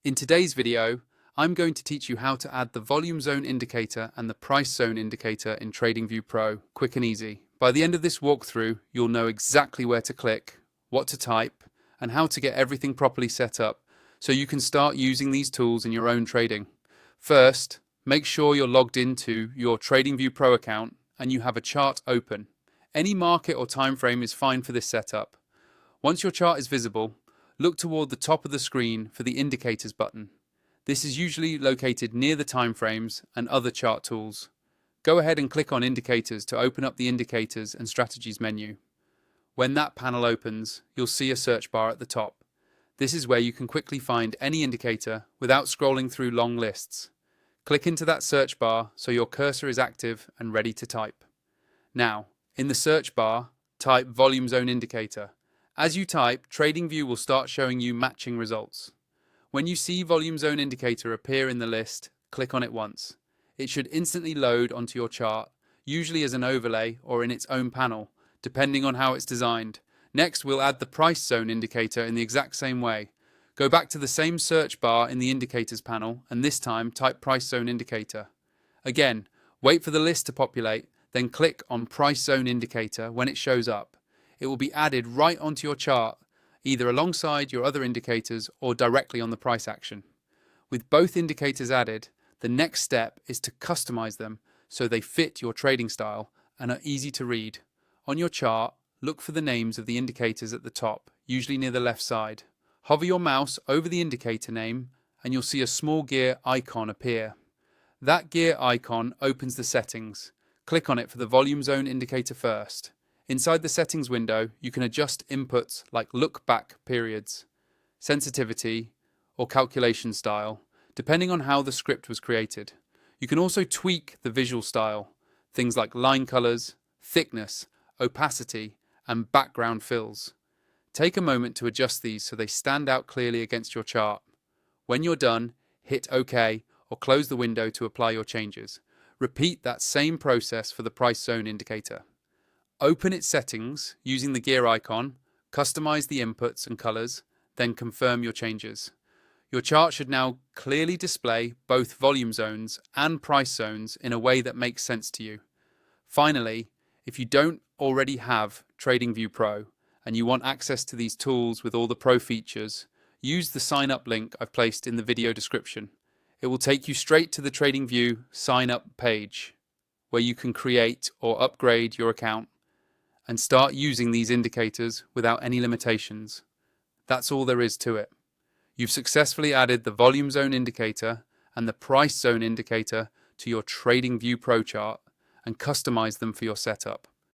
In today's video, I'm going to teach you how to add the volume zone indicator and the price zone indicator in TradingView Pro, quick and easy. By the end of this walkthrough, you'll know exactly where to click, what to type, and how to get everything properly set up so you can start using these tools in your own trading. First, make sure you're logged into your TradingView Pro account and you have a chart open. Any market or time frame is fine for this setup. Once your chart is visible, look toward the top of the screen for the Indicators button. This is usually located near the timeframes and other chart tools. Go ahead and click on Indicators to open up the Indicators and Strategies menu. When that panel opens, you'll see a search bar at the top. This is where you can quickly find any indicator without scrolling through long lists. Click into that search bar so your cursor is active and ready to type. Now, in the search bar, type Volume Zone Indicator. As you type, TradingView will start showing you matching results. When you see Volume Zone Indicator appear in the list, click on it once. It should instantly load onto your chart, usually as an overlay or in its own panel, depending on how it's designed. Next, we'll add the Price Zone Indicator in the exact same way. Go back to the same search bar in the Indicators panel, and this time type Price Zone Indicator. Again, wait for the list to populate, then click on Price Zone Indicator when it shows up. It will be added right onto your chart, either alongside your other indicators or directly on the price action. With both indicators added, the next step is to customize them so they fit your trading style and are easy to read. On your chart, look for the names of the indicators at the top, usually near the left side. Hover your mouse over the indicator name and you'll see a small gear icon appear. That gear icon opens the settings. Click on it for the volume zone indicator first. Inside the settings window, you can adjust inputs like look back periods, sensitivity, or calculation style, depending on how the script was created. You can also tweak the visual style, things like line colors, thickness, opacity, and background fills. Take a moment to adjust these so they stand out clearly against your chart. When you're done, hit OK or close the window to apply your changes. Repeat that same process for the price zone indicator. Open its settings using the gear icon, customize the inputs and colors, then confirm your changes. Your chart should now clearly display both volume zones and price zones in a way that makes sense to you. Finally, if you don't already have TradingView Pro and you want access to these tools with all the pro features, use the sign up link I've placed in the video description. It will take you straight to the TradingView sign up page where you can create or upgrade your account and start using these indicators without any limitations. That's all there is to it. You've successfully added the volume zone indicator and the price zone indicator to your TradingView Pro chart and customized them for your setup.